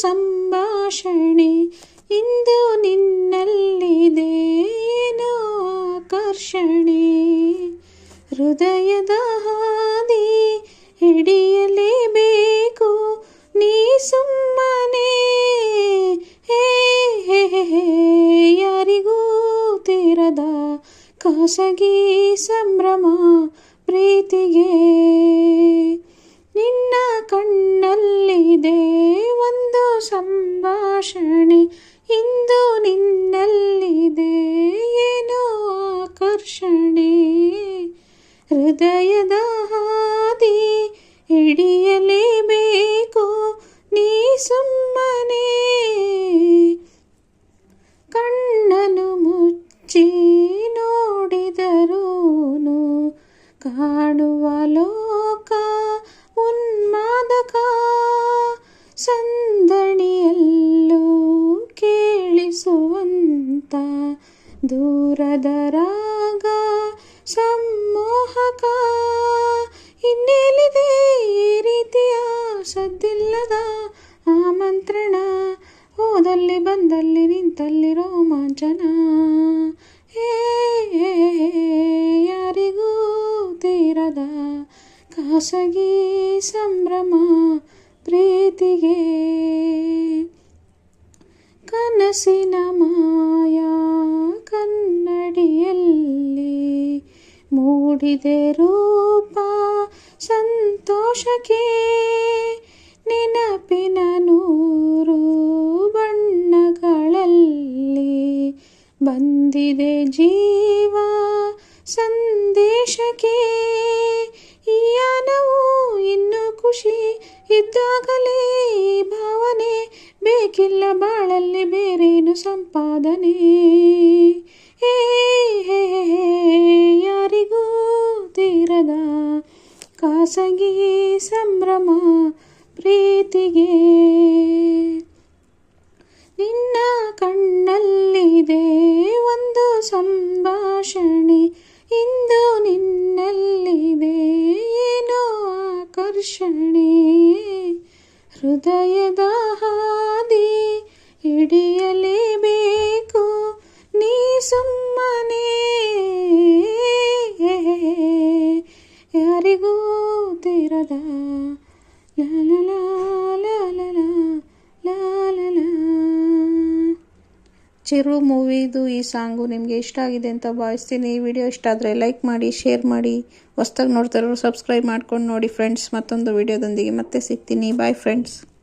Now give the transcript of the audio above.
ಸಂಭಾಷಣೆ ಇಂದು ನಿನ್ನಲ್ಲಿದೇನೋ ಆಕರ್ಷಣೆ. ಹೃದಯದ ಹಾದಿ ಹಿಡಿಯಲೇಬೇಕು ನೀ ಸುಮ್ಮನೆ. ಹೇ ಹೇ ಹೇ ಯಾರಿಗೂ ತೀರದ ಖಾಸಗಿ ಸಂಭ್ರಮ ಪ್ರೀತಿಗೆ. ನಿನ್ನ ಕಣ್ಣಲ್ಲಿದೆ ಒಂದು ಸಂಭಾಷಣೆ ಇಂದು ನಿನ್ನಲ್ಲಿದೆ ಏನೋ ಆಕರ್ಷಣೆ. ಹೃದಯದ ಹಾದಿ ಹಿಡಿಯಲೇಬೇಕು ನೀ ಸುಮ್ಮನೆ. ಕಣ್ಣನು ಮುಚ್ಚಿ ನೋಡಿದರೂನು ಕಾಣುವ ಲೋಕ ಉನ್ಮಾದಕ. ಸಂದಣಿಯಲ್ಲೂ ಕೇಳಿಸುವಂತ ದೂರದ ರಾಗ ಸಮ್ಮೋಹಕ. ಇನ್ನೆಲ್ಲಿದೆ ಈ ರೀತಿಯ ಸದ್ದಿಲ್ಲದ ಆಮಂತ್ರಣ. ಹೋದಲ್ಲಿ ಬಂದಲ್ಲಿ ನಿಂತಲ್ಲಿ ರೋಮಾಂಚನ. ಯಾರಿಗೂ ತೀರದ ಖಾಸಗಿ ಸಂಭ್ರಮ ಪ್ರೀತಿಗೆ. ಕನಸಿನ ಮಾಯಾ ಕನ್ನಡಿಯಲ್ಲಿ ಮೂಡಿದೆ ರೂಪ ಸಂತೋಷಕ್ಕೆ. ನೆನಪಿನ ನೂರು ಬಣ್ಣಗಳಲ್ಲಿ ಬಂದಿದೆ ಜೀವ ಸಂದೇಶಕ್ಕೆ. ಈ ಯಾನವು ಇನ್ನು ಖುಷಿ ಇದ್ದಾಗಲೇ ಭಾವನೆ. ಬೇಕಿಲ್ಲ ಬಾಳಲ್ಲಿ ಬೇರೇನು ಸಂಪಾದನೆ. ಯಾರಿಗೂ ತೀರದ ಖಾಸಗಿ ಸಂಭ್ರಮ ಪ್ರೀತಿಗೆ. ನಿನ್ನ ಕಣ್ಣಲ್ಲಿದೆ ಒಂದು ಸಂಭಾಷಣೆ ಇಂದು ನಿನ್ನಲ್ಲಿದೆ ಏನೋ ಆಕರ್ಷಣೆ. ಹೃದಯದ ಹಾದಿ ಹಿಡಿಯಲೇಬೇಕು ನೀ ಸುಮ್ಮನೆ. ಯಾರಿಗೂ ತೀರದ ಲಾಲಲಾ ಲಾಲಲಾ ಲಾಲಲಾ. ಚಿರು ಮೂವಿದು ಈ ಸಾಂಗು ನಿಮಗೆ ಇಷ್ಟ ಆಗಿದೆ ಅಂತ ಭಾವಿಸ್ತೀನಿ. ಈ ವಿಡಿಯೋ ಇಷ್ಟ ಆದರೆ ಲೈಕ್ ಮಾಡಿ, ಶೇರ್ ಮಾಡಿ. ಹೊಸ್ದಾಗಿ ನೋಡ್ತಾರೋ ಸಬ್ಸ್ಕ್ರೈಬ್ ಮಾಡ್ಕೊಂಡು ನೋಡಿ ಫ್ರೆಂಡ್ಸ್. ಮತ್ತೊಂದು ವಿಡಿಯೋದೊಂದಿಗೆ ಮತ್ತೆ ಸಿಗ್ತೀನಿ. Bye friends.